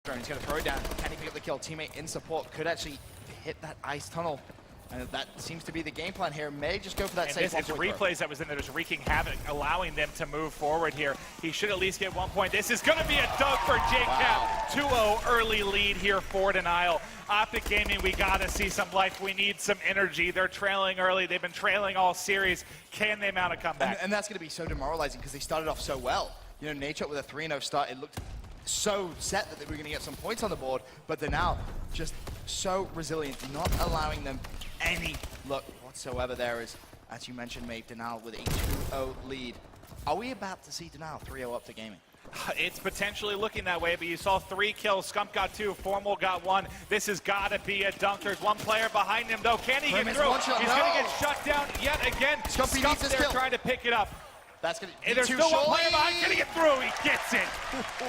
drone. He's going to throw it down. Can he pick up the kill? Teammate in support could actually hit that ice tunnel. And that seems to be the game plan here. May just go for that safe It's replays that was in there. Just wreaking havoc, allowing them to move forward here. He should at least get 1 point. This is going to be a dunk for JCap. Wow. 2-0 early lead here for Denial. Optic Gaming, we got to see some life. We need some energy. They're trailing early. They've been trailing all series. Can they mount a comeback? And that's going to be so demoralizing because they started off so well. You know, Nature with a 3-0 start, it looked so set that they were going to get some points on the board, but they're now just so resilient, not allowing them any look whatsoever there is, as you mentioned, Maeve, Denial with a 2-0 lead. Are we about to see Denial 3-0 up to gaming? It's potentially looking that way, but you saw 3 kills. Scump got 2, Formal got 1. This has got to be a dunk. There's one player behind him, though. Can he get through? He's going to get shut down yet again. Scump's there trying to pick it up. That's going to be there's still one player behind. Can he get through? He gets it.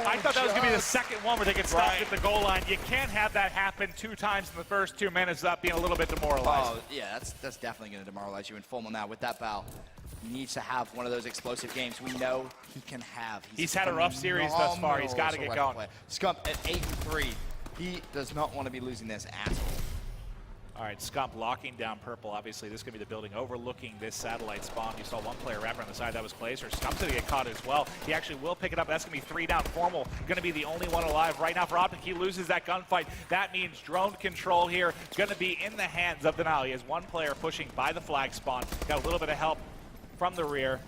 I thought that was going to be the second one where they get stopped at the goal line. You can't have that happen 2 times in the first 2 minutes without being a little bit demoralized. Oh, yeah, that's definitely going to demoralize you. And Formal now with that bow needs to have one of those explosive games we know he can have. He's had a rough series thus far. He's got to get going. Scump at 8-3. He does not want to be losing this at all. All right, Scump locking down purple. Obviously, this is going to be the building overlooking this satellite spawn. You saw one player wrap around the side. That was Glazer. Scump's going to get caught as well. He actually will pick it up. That's going to be 3 down. Formal going to be the only one alive right now for Optic. He loses that gunfight. That means drone control here is going to be in the hands of Denial. He has one player pushing by the flag spawn. Got a little bit of help from the rear.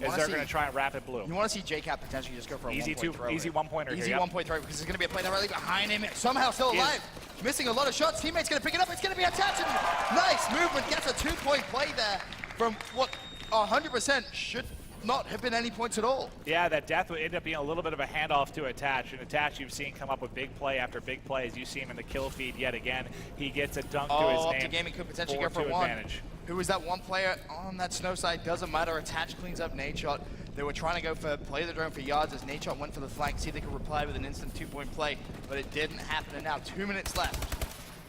As they're going to try and wrap it blue. You want to see JCap potentially just go for a easy 1-pointer Easy here. 1-point throw because it's going to be a play directly behind him. Somehow still alive. Missing a lot of shots. Teammate's going to pick it up. It's going to be attached. Nice movement. Gets a 2-point play there from what 100% should not have been any points at all. Yeah, that death would end up being a little bit of a handoff to Attach. And Attach you've seen come up with big play after big play. As you see him in the kill feed yet again. He gets a dunk to his name. OPTIC Gaming could potentially go for 1. Who was that one player on that snow side? Doesn't matter. Attach cleans up Nadeshot. They were trying to go for play the drone for yards as Nadeshot went for the flank, see if they could reply with an instant 2-point play, but it didn't happen. And now 2 minutes left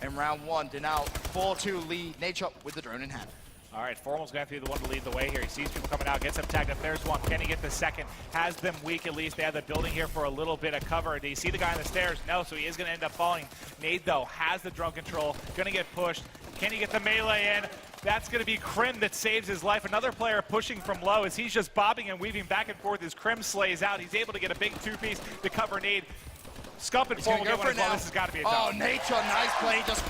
in round 1. Denial 4-2 lead. Nadeshot with the drone in hand. All right, Formal's going to be the one to lead the way here. He sees people coming out, gets them tagged up. There's one. Can he get the second? Has them weak at least. They have the building here for a little bit of cover. Do you see the guy on the stairs? No, so he is going to end up falling. Nade, though, has the drone control. Going to get pushed. Can he get the melee in? That's going to be Krim that saves his life. Another player pushing from low as he's just bobbing and weaving back and forth as Krim slays out. He's able to get a big 2-piece to cover Nade. Scump and Formal get one as well. This has got to be a dunk. Oh, Nature, nice play. Just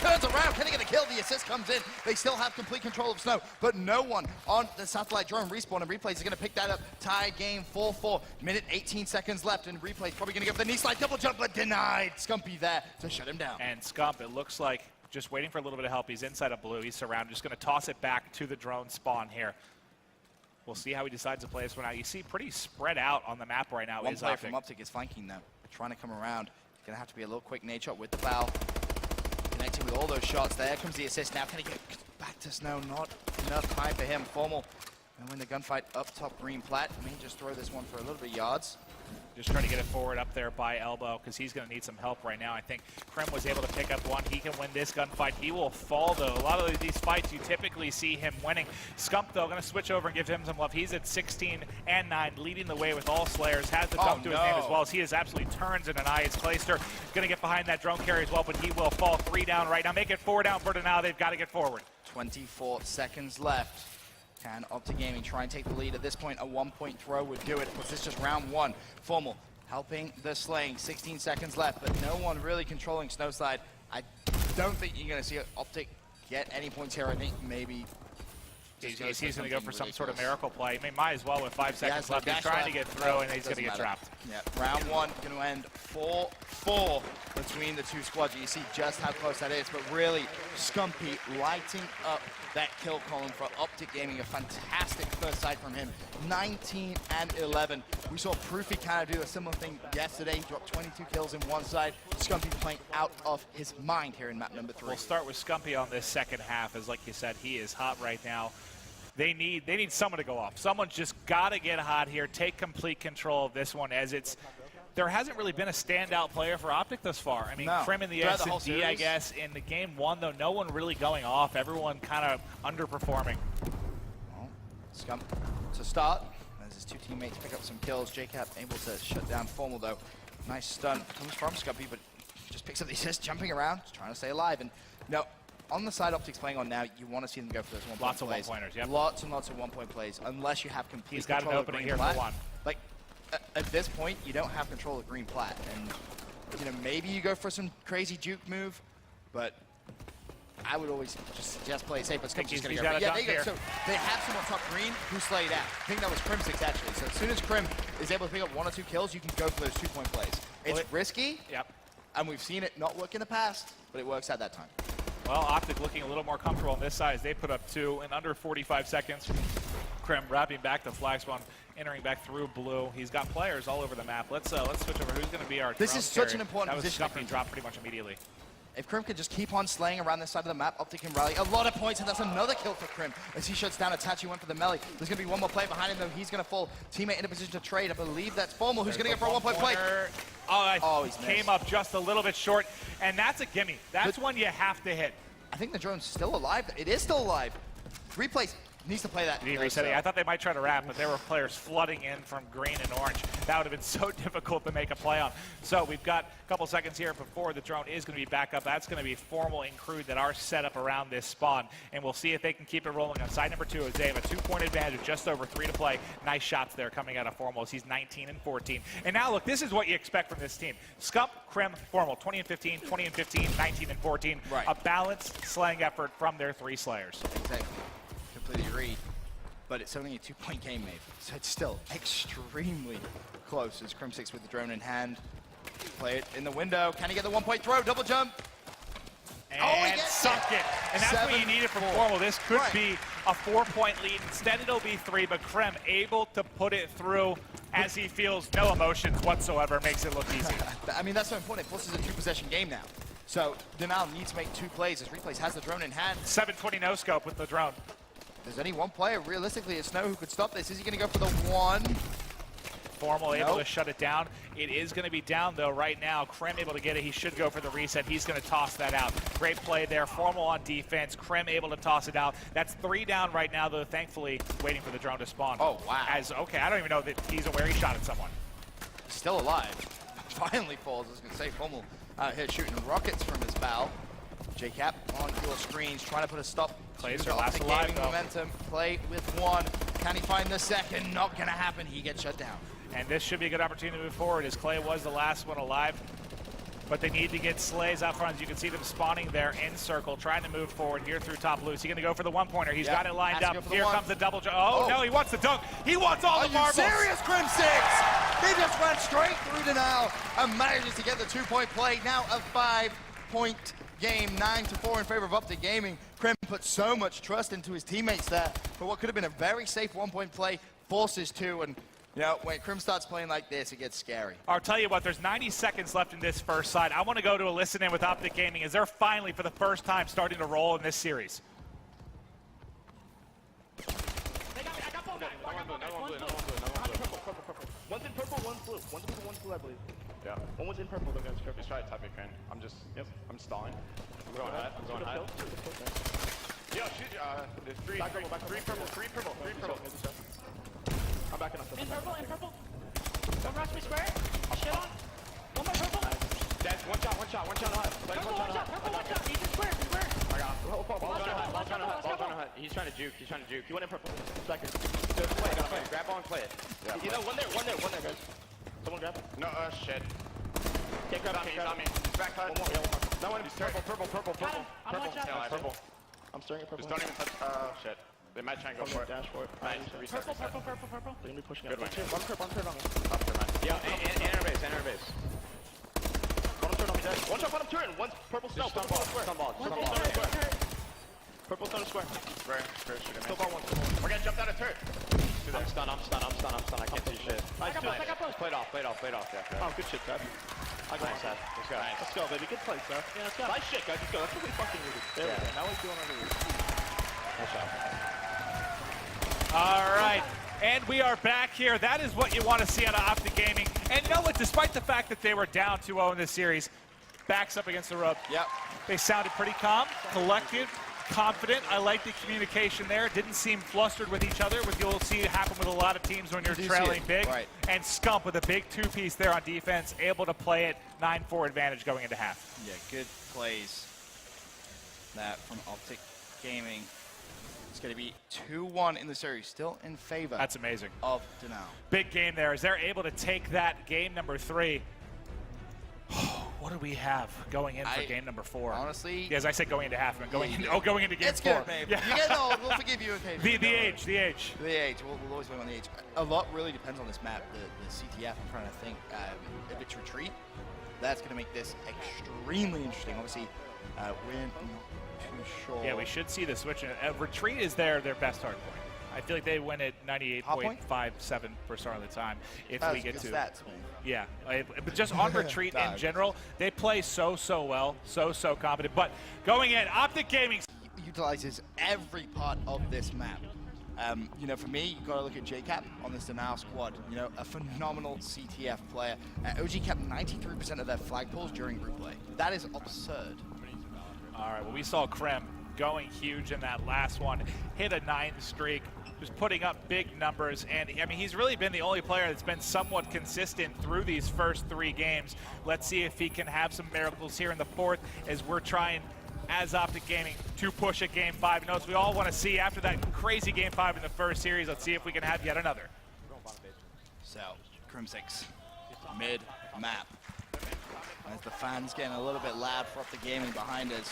turns around. Can he get a kill? The assist comes in. They still have complete control of Snow, but no one on the satellite drone. Respawn and Replays is going to pick that up. Tie game 4-4. Minute 18 seconds left, and Replays probably going to go for the knee slide double jump, but denied. Scumpy there to shut him down. And Scump, it looks like just waiting for a little bit of help. He's inside of blue. He's surrounded. Just going to toss it back to the drone spawn here. We'll see how he decides to play this one out. You see pretty spread out on the map right now. One player from OPTIC is flanking though. Trying to come around. Gonna have to be a little quick Nade shot with the bow. Connecting with all those shots. There comes the assist. Now can he get back to Snow? Not enough time for him. Formal and win the gunfight up top green plat. May just throw this one for a little bit of yards. Just trying to get it forward up there by Elbow because he's going to need some help right now. I think Krim was able to pick up one. He can win this gunfight. He will fall, though. A lot of these fights, you typically see him winning. Scump, though, going to switch over and give him some love. He's at 16 and 9, leading the way with all Slayers. Has the dunk to his name as well as he is absolutely turns and denies. Clayster going to get behind that drone carry as well, but he will fall 3 down right now. Make it 4 down for Denial. They've got to get forward. 24 seconds left. Can OPTIC Gaming try and take the lead? At this point, a 1-point throw would do it. But this is just round 1. Formal helping the slaying. 16 seconds left, but no one really controlling Snowside. I don't think you're going to see OPTIC get any points here. I think maybe he's going to go for some sort of miracle play. I mean, might as well with 5 seconds left. He's trying to get through, and he's going to get trapped. Yeah, round 1 going to end 4-4 between the two squads. You see just how close that is, but really Scumpy lighting up that kill column for OPTIC Gaming. A fantastic first sight from him. 19 and 11. We saw Proofy kind of do a similar thing yesterday. He dropped 22 kills in one side. Scumpy playing out of his mind here in map number 3. We'll start with Scumpy on this second half, as like you said, he is hot right now. They need someone to go off. Someone's just got to get hot here, take complete control of this one, as there hasn't really been a standout player for OPTIC thus far. I mean, Krim in the S&D, I guess. In the game 1, though, no one really going off. Everyone kind of underperforming. Well, Scump to start, as his two teammates pick up some kills. JCap able to shut down Formal, though. Nice stun comes from Scumpy, but just picks up the assist, jumping around, just trying to stay alive. And you know, on the side Optic's playing on now, you want to see them go for those one-point Lots of plays. one-pointers, yep. Lots and lots of one-point plays, unless you have complete He's got an control of opening green here for plat. one. Like, at this point, you don't have control of green plat. And, you know, maybe you go for some crazy juke move, but I would always just suggest play it safe, but Scumpy's going to go. Yeah, there you go. So they have someone top green who slayed out. I think that was Crim6 actually. So as soon as Crim is able to pick up 1 or 2 kills, you can go for those 2-point plays. It's risky, and we've seen it not work in the past, but it works out that time. Well, Optic looking a little more comfortable on this side as they put up 2 in under 45 seconds. Crim wrapping back the flag spawn, entering back through blue. He's got players all over the map. Let's switch over. Who's going to be our This drone is such carrier? an important that position. That was dropped pretty much immediately. If Crim can just keep on slaying around this side of the map, Optic can rally a lot of points, and that's another kill for Crim as he shuts down Itachi, went for the melee. There's going to be one more player behind him, though. He's going to fall. Teammate in a position to trade. I believe that's Formal, who's going to go for a 1-point play. Oh, he's came missed. up just a little bit short, and that's a gimme. That's one you have to hit. I think the drone's still alive. It is still alive. Replays needs to play that. I thought they might try to wrap, but there were players flooding in from green and orange. That would have been so difficult to make a play on. So we've got a couple seconds here before the drone is going to be back up. That's going to be Formal and Crude that are set up around this spawn, and we'll see if they can keep it rolling on side number 2 as they have a 2-point advantage with just over 3 to play. Nice shots there coming out of Formal as he's 19 and 14. And now look, this is what you expect from this team. Scump, Crim, Formal, 20 and 15, 20 and 15, 19 and 14. Right. A balanced slaying effort from their 3 slayers. Exactly. Completely agree. But it's only a 2-point game, maybe. So it's still extremely close as Crim6 with the drone in hand. Play it in the window. Can he get the 1-point throw? Double jump. And sunk it. And that's what you needed from Formal. This could be a 4-point lead. Instead, it'll be 3, but Crim able to put it through as he feels no emotions whatsoever. Makes it look easy. I mean, that's so important. Plus, it's a 2-possession game now. So Denial needs to make 2 plays as Replays has the drone in hand. 720 no-scope with the drone. If there's any one player, realistically, it's Snow who could stop this. Is he going to go for the 1? Formal able to shut it down. It is going to be down, though, right now. Crim able to get it. He should go for the reset. He's going to toss that out. Great play there. Formal on defense. Crim able to toss it out. That's 3 down right now, though, thankfully, waiting for the drone to spawn. Oh, wow. Okay, I don't even know that he's aware he shot at someone. Still alive. Finally falls. I was going to say, Formal out here shooting rockets from his bow. JCap on your screens, trying to put a stop. Plays are last alive, though. Momentum. Play with 1. Can he find the second? Not going to happen. He gets shut down. And this should be a good opportunity to move forward as Clay was the last one alive. But they need to get Slays out front. As you can see them spawning there in circle, trying to move forward here through top blue. Is he going to go for the 1-pointer? He's got it lined up. Here comes the double jump. Oh, no, he wants the dunk. He wants all the marbles. Are you serious, Crim6? He just ran straight through Denial and manages to get the 2-point play. Now a 5-point game, 9-4 in favor of OPTIC Gaming. Crim put so much trust into his teammates there for what could have been a very safe 1-point play, forces 2, and you know, when Crim starts playing like this, it gets scary. I'll tell you what, there's 90 seconds left in this first side. I want to go to a listen in with OPTIC Gaming as they're finally, for the first time, starting to roll in this series. One's in purple, one's blue. One's purple, one's blue, I believe. Yeah. One was in purple, though, guys. Just try to type it, Crane. I'm just, I'm stalling. I'm going high. I'm going high. Yo, shoot, there's 3 purple. I'm backing up. In purple. Don't rush me square. Shit on. One more purple. That's one shot high. Purple, one shot. He's in square. I got him. Ball's on high. He's trying to juke. He went in purple. Second. Just play it. Grab ball and play it. Yeah, You know, one there, guys. Someone grab it. No, shit. Can't grab it. He's on me. Back cut. One more. Yeah, That one is purple. Got him. I'm one shot. Purple. I'm staring at purple. Just don't even touch, shit. They might try and go for it. Dash for it. Nice. Reset. Purple. They're gonna be pushing Good up. one. One turn on me. Up to mine. Yeah, enter base. One turn on me, Dash. One shot, one turn. One's purple snow. Purple square. Purple stone square. Square shooting Still me. ball one. We're gonna jump out of turret. I'm stunned. I can't see shit. I got both. Play it off, yeah. Oh, good shit, Seth. I got Nice, Seth. Let's go. Let's go, baby. Good play, Seth. Yeah, let's go. Nice shit, guys. Let's go. That's what we fucking needed. There we go. Now we're doing our lead. Nice shot. All right, and we are back here. That is what you want to see out of OPTIC Gaming. And you know what? Despite the fact that they were down 2-0 in this series, backs up against the rope. Yep. They sounded pretty calm, collected, confident. I like the communication there. Didn't seem flustered with each other, which you'll see happen with a lot of teams when you're trailing big. Right. And Scump with a big two-piece there on defense, able to play it 9-4 advantage going into half. Yeah, good plays. That from OPTIC Gaming. It's going to be 2-1 in the series, still in favor. That's amazing. Of DENIAL. Big game there as they're able to take that game number 3. What do we have going in for game number 4? Honestly, as I said, going into half, and going into game it's 4. Good, babe. Yeah. You get no, we'll forgive you. Okay. The age. The age. We'll always blame on the age. A lot really depends on this map. The CTF. I'm trying to think. If it's retreat, that's going to make this extremely interesting. Obviously, we're not too sure. Yeah, we should see the switch. Retreat is their best hard point. I feel like they win at 98.57% of the time if we get to stats, man. Yeah, but just on retreat in general, they play so well, so competent. But going in, OPTIC Gaming utilizes every part of this map. You know, for me, you got to look at JCap on this DENIAL squad. You know, a phenomenal CTF player. OG kept 93% of their flag pulls during group play. That is absurd. All right, well, we saw Krem going huge in that last one, hit a 9 streak, just putting up big numbers, and I mean, he's really been the only player that's been somewhat consistent through these first 3 games. Let's see if he can have some miracles here in the 4th as we're trying, as OPTIC Gaming, to push a Game 5. You know, as we all want to see after that crazy Game 5 in the first series, let's see if we can have yet another. So, Crim6, mid-map. As the fans getting a little bit loud for OPTIC Gaming behind us.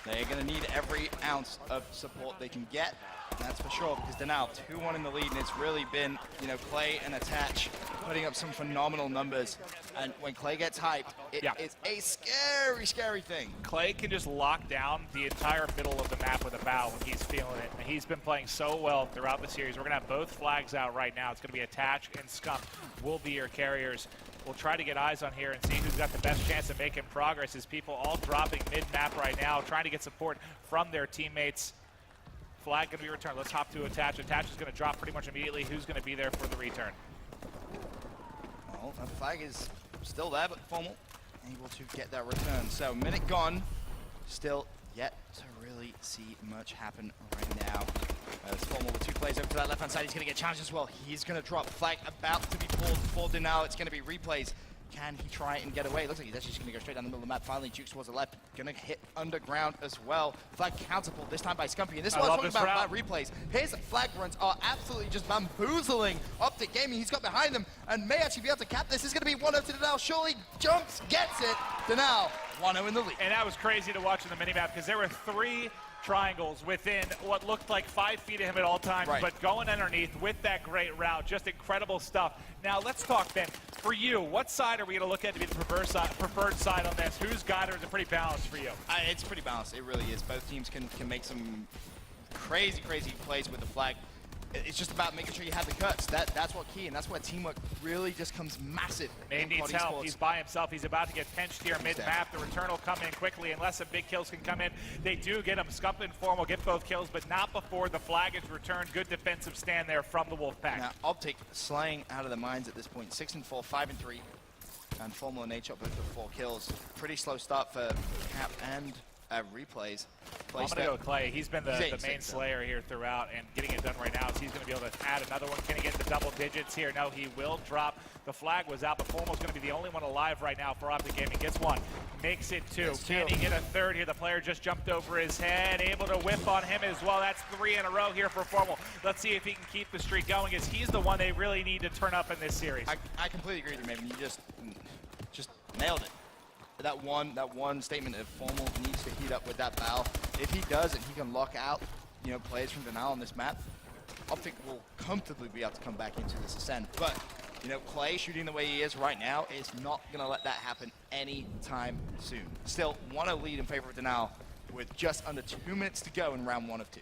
They're going to need every ounce of support they can get, that's for sure, because they're now 2-1 in the lead, and it's really been, you know, Clay and Attach putting up some phenomenal numbers. And when Clay gets hyped, it's a scary thing. Clay can just lock down the entire middle of the map with a bow when he's feeling it. And he's been playing so well throughout the series. We're going to have both flags out right now. It's going to be Attach and Scump will be your carriers. We'll try to get eyes on here and see who's got the best chance of making progress as people all dropping mid-map right now, trying to get support from their teammates. Flag going to be returned. Let's hop to Attach. Attach is going to drop pretty much immediately. Who's going to be there for the return? Well, that flag is still there, but Formal able to get that return. So, minute gone. Still yet to really see much happen right now. As Formal with 2 plays over to that left-hand side, he's going to get challenged as well. He's going to drop flag about to be pulled for DENIAL. It's going to be replays. Can he try and get away? It looks like he's actually just going to go straight down the middle of the map. Finally, Jukes towards the left. Going to hit underground as well. Flag counterpull this time by Scumpy. And this is what I'm talking about replays. His flag runs are absolutely just bamboozling OPTIC Gaming. He's got behind them and may actually be able to cap this. This is going to be 1-0 to DENIAL. Surely jumps, gets it. DENIAL 1-0 in the lead. And that was crazy to watch in the minimap because there were 3 triangles within what looked like 5 feet of him at all times, but going underneath with that great route, just incredible stuff. Now let's talk, Ben. For you, what side are we going to look at to be the preferred side on this? Who's got it? Or is it pretty balanced for you? It's pretty balanced. It really is. Both teams can make some crazy plays with the flag. It's just about making sure you have the cuts. That's what key, and that's where teamwork really just comes massive. Nate needs help. Sports. He's by himself. He's about to get pinched here mid-map. The return will come in quickly unless some big kills can come in. They do get him. Scump and Form will get both kills, but not before the flag is returned. Good defensive stand there from the Wolfpack. Now, OPTIC slaying out of the mines at this point. 6-4, 5-3. And Formal and H up with 4 kills. Pretty slow start for Cap and replays. I'm going to go with Clay. He's been the main slayer here throughout and getting it done right now. So he's going to be able to add another one. Can he get the double digits here? No, he will drop. The flag was out, but Formal's going to be the only one alive right now for OPTIC Gaming. Gets 1, makes it 2. Can he get a 3rd here? The player just jumped over his head, able to whip on him as well. That's 3 in a row here for Formal. Let's see if he can keep the streak going, as he's the one they really need to turn up in this series. I completely agree with you, Maven. You just nailed it. That one statement of Formal needs to heat up with that bow. If he does, and he can lock out, you know, players from DENIAL on this map, OPTIC will comfortably be able to come back into this ascent. But, you know, Clay shooting the way he is right now is not going to let that happen anytime soon. Still, 1-0 lead in favor of DENIAL with just under 2 minutes to go in round 1 of 2.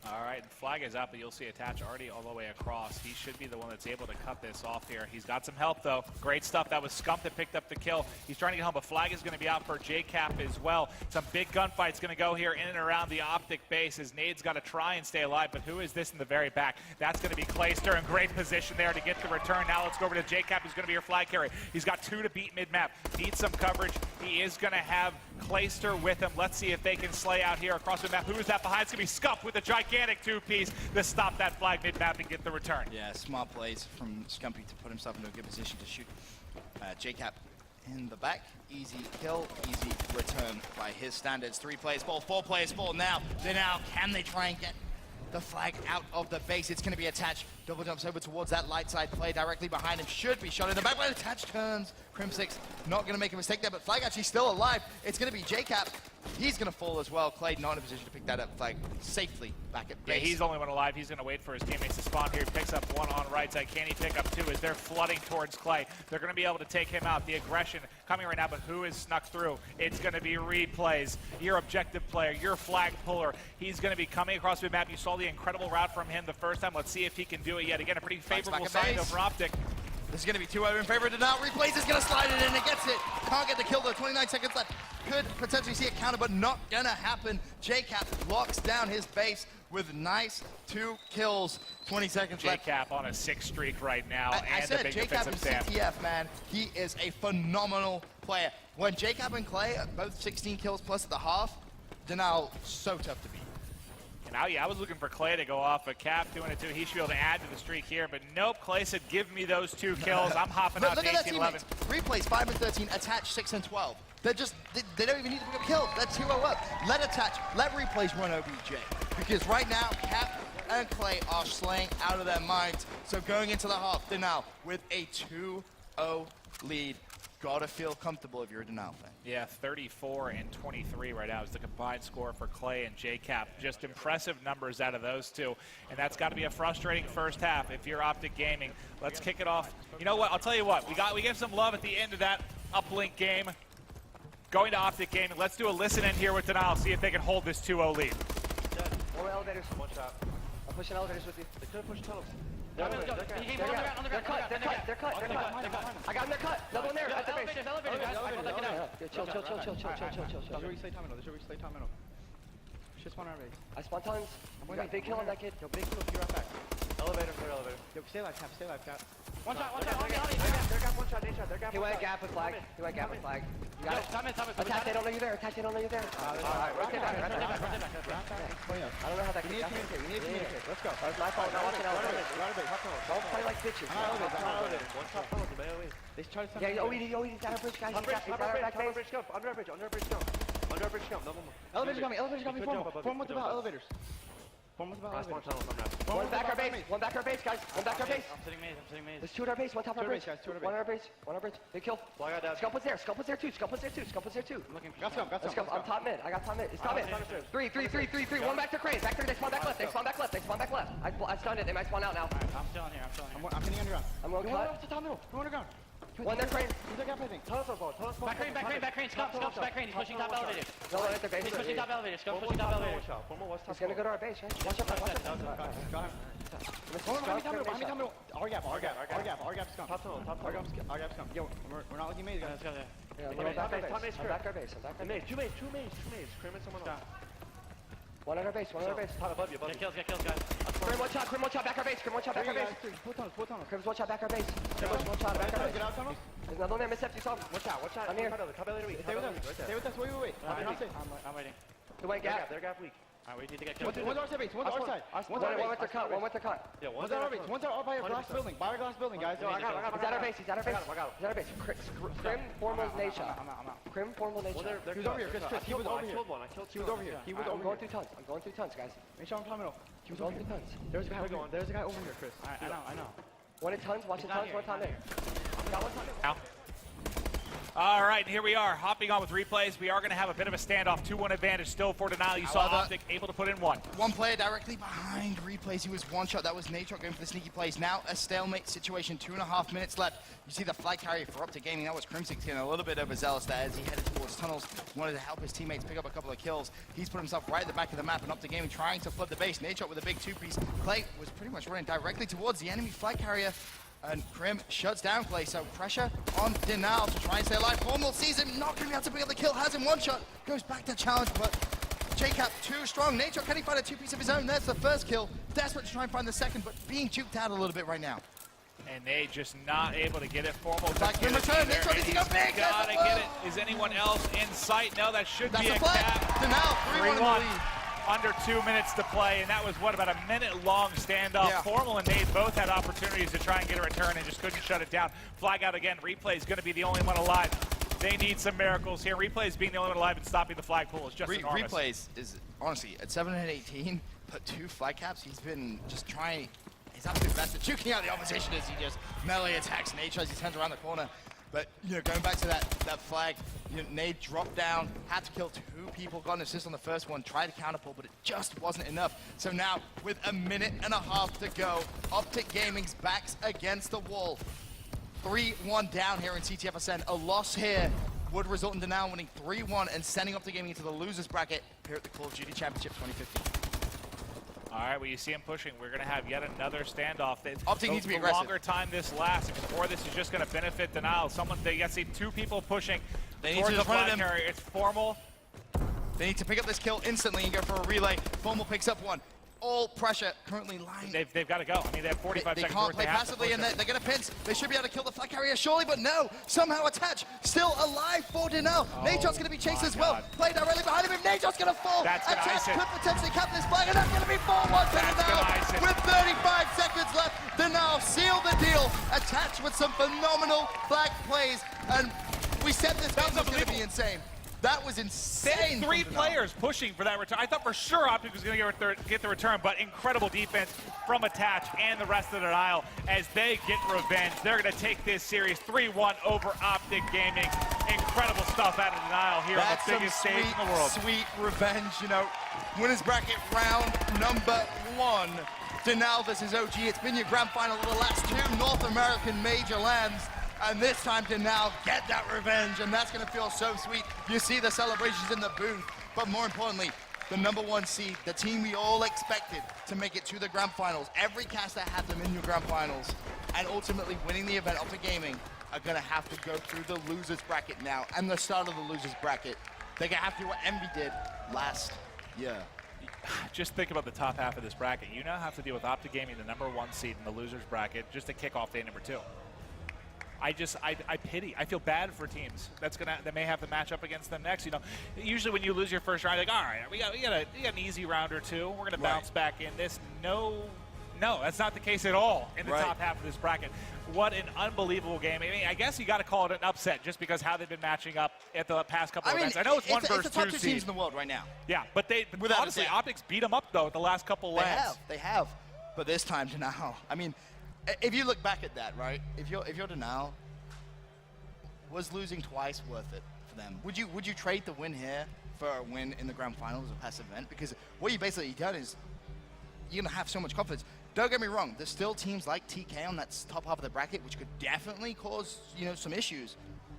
All right, flag is up, but you'll see Attach already all the way across. He should be the one that's able to cut this off here. He's got some help, though. Great stuff. That was Scump that picked up the kill. He's trying to get home, but flag is going to be out for JCap as well. Some big gunfights going to go here in and around the OPTIC base as Nade's got to try and stay alive, but who is this in the very back? That's going to be Clayster in great position there to get the return. Now let's go over to JCap, who's going to be your flag carry. He's got 2 to beat mid-map. Needs some coverage. He is going to have Clayster with him. Let's see if they can slay out here across the map. Who is that behind? It's going to be Scump with a gigantic two-piece to stop that flag mid-map and get the return. Yeah, smart plays from Scumpy to put himself into a good position to shoot JCap in the back. Easy kill, easy return by his standards. 3 players fall, 4 players fall now. Can they try and get the flag out of the base? It's going to be attached. Double jumps over towards that light side play directly behind him. Should be shot in the back, but attached turns. Crim6 not going to make a mistake there, but flag actually still alive. It's going to be JCap. He's going to fall as well. Clay not in a position to pick that up. Flag safely back at base. Yeah, he's the only one alive. He's going to wait for his teammates to spawn here. He picks up 1 on right side. Can he pick up 2 as they're flooding towards Clay? They're going to be able to take him out. The aggression coming right now, but who is snuck through? It's going to be Replays, your objective player, your flag puller. He's going to be coming across the map. You saw the incredible route from him the first time. Let's see if he can do it yet again. A pretty favorable sign over Optic. This is going to be 2-0 in favor of DENIAL. Replays is going to slide it in and gets it. Can't get the kill though. 29 seconds left. Could potentially see a counter, but not going to happen. JCap locks down his base with nice 2 kills. 20 seconds left. JCap on a 6 streak right now. I and said a big JCap defensive and stand. CTF, man. He is a phenomenal player. When JCap and Clay are both 16 kills plus at the half, DENIAL so tough to beat. Now, yeah, I was looking for Clay to go off, but Cap doing it too. He should be able to add to the streak here, but nope. Clay said, give me those 2 kills. I'm hopping out to 18-11. Replays 5 and 13, attach 6 and 12. They're just, they don't even need to pick up a kill. They're 2-0 up. Let attach, let Replays run OBJ. Because right now, Cap and Clay are slaying out of their minds. So going into the half, DENIAL with a 2-0 lead. Gotta feel comfortable if you're a DENIAL fan. Yeah, 34 and 23 right now is the combined score for Clay and JCap. Just impressive numbers out of those 2. And that's got to be a frustrating first half if you're Optic Gaming. Let's kick it off. You know what? I'll tell you what. We gave some love at the end of that uplink game. Going to Optic Gaming. Let's do a listen in here with DENIAL. See if they can hold this 2-0 lead. More elevators. One shot. I'm pushing elevators with you. They could have pushed tunnels. They're cut. They're cut. I got them. They're cut. Another one there. At the base. Elevators, guys. Chill. There's a reslay time middle. Shit spawn our base. I spawn tons. We got a big kill on that kid. Yo, big kill, be right back. Elevator, third elevator. Yo, stay alive, Cap. One shot. They're got one shot. He went gap with flag. You got it. Time in. Attack, they don't know you there. Alright, rotate back. I don't know how that kid got there. We need to communicate. Let's go. That was my fault. Not watching elevators. Don't play like bitches. One shot tunnels, they try to send Yeah, OED, down our bridge, guys. He's got our back base. Under our bridge, no more. Elevators got me. Form with the elevators. One back our base, guys. One back our base. I'm sitting maze. There's 2 at our base, one top our base. Guys, 2 at our base. One our base. Big kill. Scump was there too. Scump was there too. Got some. I'm top mid. I got top mid. It's top mid. 3. One back to crane. Back 3. They spawn back left. I stunned it. They might spawn out now. I'm still in here. I'm hitting underground. I'm going cut. To top middle. Go underground. One there crane. He's a gap, I think. Back crane. Scump's back crane. He's pushing top elevator. No, at the base. He's pushing top elevator. Scump's pushing top elevator. He's gonna go to our base, right? Watch out. Got him. Behind me, top middle. Our gap, scum. Our gap, scum. Yo, we're not looking maze, guys. Let's go there. Yeah, I'm going back our base. Two maze. Crim and someone else. One at our base. Above you. Get kills, guys. Crim one shot, back our base. Crim's one shot, back our base. Get out, tunnels. There's another one there, missed. You saw him. Watch out. I'm here. Stay with us. Wait. I'm waiting. He went gap. They're gap weak. Alright, we need to get kills. One's our base. One's our side. One with the cut. Yeah, one's our base. One's our by our glass building. By our glass building, guys. He's at our base. He's at our base. Crim, formal nature. I'm out. Crim, formal nature. He was over here. Chris, he was over here. He was over here. I'm going through tons, guys. Make sure I'm top middle. I'm going through tons. There's a guy over here, Chris. I know. One at tons, watching tons, one time there. Got one time there. Now. All right, here we are, hopping on with Replays. We are going to have a bit of a standoff, 2-1 advantage still for DENIAL. You saw Optic able to put in 1. One player directly behind Replays. He was one shot. That was Nate going for the sneaky plays. Now a stalemate situation. 2.5 minutes left. You see the flag carrier for Optic Gaming. That was Crim6 getting a little bit overzealous there as he headed towards tunnels. Wanted to help his teammates pick up a couple of kills. He's put himself right at the back of the map, and Optic Gaming trying to flood the base. Nate with a big 2-piece. Clay was pretty much running directly towards the enemy flag carrier. And Crim shuts down Clay, so pressure on DENIAL to try and stay alive. Formal sees him, not going to be able to pick up the kill, has him one shot, goes back to challenge, but JCap too strong. Nature, can he find a 2-piece of his own? There's the first kill. Desperate to try and find the second, but being juked out a little bit right now. And they just not able to get it. Formal. Back in return, There, Nitro needs to go big. Gotta get it. Is anyone else in sight? No, that should That's be a a flag. cap. Denal, 3-1 in the 3-1. lead. Under 2 minutes to play, and that was, what, about a minute-long standoff. Yeah. Formal and Nate both had opportunities to try and get a return and just couldn't shut it down. Flag out again. Replay is going to be the only one alive. They need some miracles here. Replays being the only one alive and stopping the flagpole is just enormous. Replays is, honestly, at 7 and 18, but 2 flag caps, he's been just trying his absolute best at juking out the opposition as he just melee attacks Nate as he turns around the corner. But, you know, going back to that flag, you know, Nate dropped down, had to kill 2 people, got an assist on the first one, tried to counterpull, but it just wasn't enough. So now, with a minute and a half to go, Optic Gaming's backs against the wall. 3-1 down here in CTFSN. A loss here would result in Denal winning 3-1 and sending Optic Gaming into the losers bracket here at the Call of Duty Championship 2015. All right, well, you see him pushing. We're going to have yet another standoff. Optic needs to be the aggressive. longer time this lasts, or this is just going to benefit Denial. They got to see 2 people pushing They need towards to the just run at flag him. carrier. It's Formal. They need to pick up this kill instantly and go for a relay. Formal picks up one. All pressure currently lying. They've got to go. I mean, they have 45 They seconds. can't worth. play They have to passively, push and it. they're going to pinch. They should be able to kill the flag carrier, surely, but no. Somehow attached. Still alive for Denal. Natron's going to be chased my as well. God. Play directly behind him. If Natron's going to fall, That's gonna attached ice it. could potentially cap this flag, and that's going to be 4-1 to That's gonna ice Denal. it. With 35 seconds left, Denal sealed the deal. Attached with some phenomenal flag plays, and we said this game was going to be insane. That was They insane. had 3 from Denal. players pushing for that return. I thought for sure Optic was going to get the return, but incredible defense from Attach and the rest of the Denial as they get revenge. They're going to take this series 3-1 over Optic Gaming. Incredible stuff out of Denial here on That's the biggest some stage in the world. sweet revenge, you know. Winners bracket round number 1. Denal versus OG. It's been your grand final of the last 2 North American major lands. And this time Denal get that revenge, and that's going to feel so sweet. You see the celebrations in the booth, but more importantly, the number 1 seed, the team we all expected to make it to the grand finals. Every caster had them in your grand finals, and ultimately winning the event, Optic Gaming, are going to have to go through the losers bracket now, and the start of the losers bracket. They're going to have to do what Envy did last year. Just think about the top half of this bracket. You now have to deal with Optic Gaming, the number 1 seed in the losers bracket, just to kick off day number 2. I pity. I feel bad for teams that may have to match up against them next. You know, usually when you lose your first round, like, all right, we got an easy round or 2. We're gonna bounce back in this. No, that's not the case at all in the top half of this bracket. What an unbelievable game. I mean, I guess you got to call it an upset just because how they've been matching up at the past couple of events. I know it's 1 versus 2 it's the top 2 seed. teams in the world right now. Yeah, but Without a honestly, doubt. Optics beat them up though at the last couple lands. They have. But this time, Denal. I mean, if you look back at that, right? If you're Denal, was losing twice worth it for them? Would you trade the win here for a win in the grand finals of past event? Because what you basically done is you're gonna have so much confidence. Don't get me wrong. There's still teams like TK on that top half of the bracket, which could definitely cause some issues.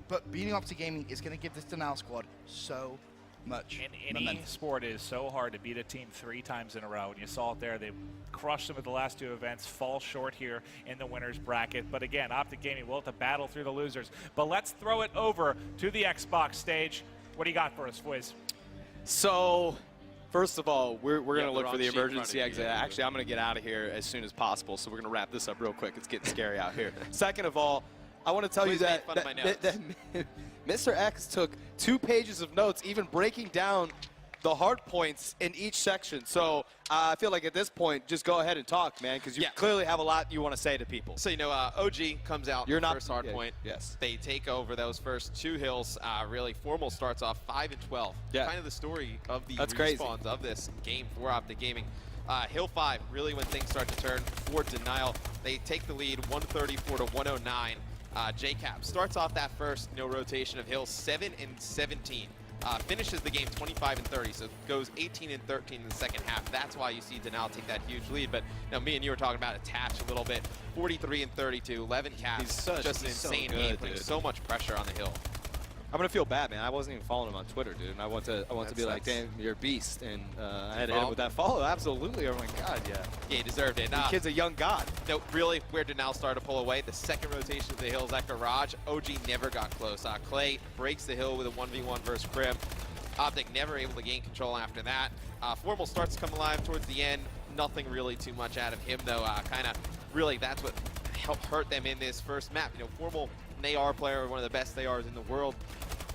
But beating Optic Gaming is gonna give this Denal squad so much In any momentum. sport, it is so hard to beat a team 3 times in a row. And you saw it there. They crushed them at the last 2 events, fall short here in the winners bracket. But again, Optic Gaming will have to battle through the losers. But let's throw it over to the Xbox stage. What do you got for us, Fwiz? So, first of all, we're going to the look wrong for the sheet in front emergency of you. exit. Actually, I'm going to get out of here as soon as possible, so we're going to wrap this up real quick. It's getting scary out here. Second of all, I want to tell you Please that, make fun of my that Mr. X took 2 pages of notes, even breaking down the hard points in each section. So I feel like at this point, just go ahead and talk, man, because you clearly have a lot you want to say to people. So, OG comes out You're the not- first hard yeah, point. yes. They take over those first 2 hills. Really, Formal starts off 5 and 12. Yeah. Kind of the story of the That's crazy. respawns of this game for Optic Gaming. Hill 5, really when things start to turn for Denial. They take the lead 134 to 109. JCap starts off that first rotation of hills 7 and 17. Finishes the game 25 and 30, so goes 18 and 13 in the second half. That's why you see Denal take that huge lead. But me and you were talking about Attach a little bit. 43 and 32, 11 caps. Just an he's so insane good, game, putting dude. so much pressure on the hill. I'm gonna feel bad, man. I wasn't even following him on Twitter, dude. And I want to be like, That's- damn, you're a beast. And I had to hit him with that follow. Absolutely. Oh my God, yeah. Yeah, he deserved it. The kid's a young god. No, really, where Denal started to pull away, the second rotation of the hills at Garage, OG never got close. Clay breaks the hill with a 1v1 versus Crim. Optic never able to gain control after that. Formal starts to come alive towards the end. Nothing really too much out of him, though. Kind of, really, that's what help hurt them in this first map. You know, formal AR player, one of the best ARs in the world,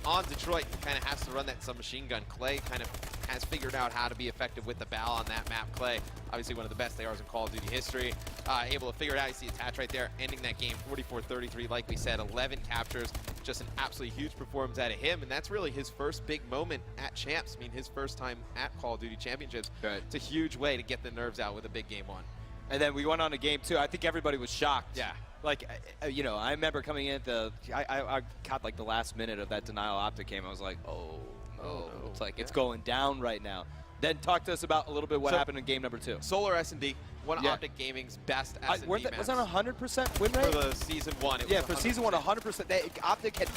on Detroit kind of has to run that submachine gun. Clay kind of has figured out how to be effective with the BAL on that map. Clay, obviously one of the best ARs in Call of Duty history, able to figure it out. You see attach right there, ending that game 44-33, like we said, 11 captures. Just an absolutely huge performance out of him, and that's really his first big moment at Champs. I mean, his first time at Call of Duty Championships. Right. It's a huge way to get the nerves out with a big game one. And then we went on to game 2. I think everybody was shocked. Yeah. Like, you know, I remember coming in at I caught like the last minute of that Denial Optic game. I was like, oh no, it's like it's going down right now. Then talk to us about a little bit what happened in game number 2. Solar S&D, one of Yeah. Optic Gaming's best S&D maps. Was that a 100% win rate? For the season 1. Yeah, for season 1, 100%. Optic had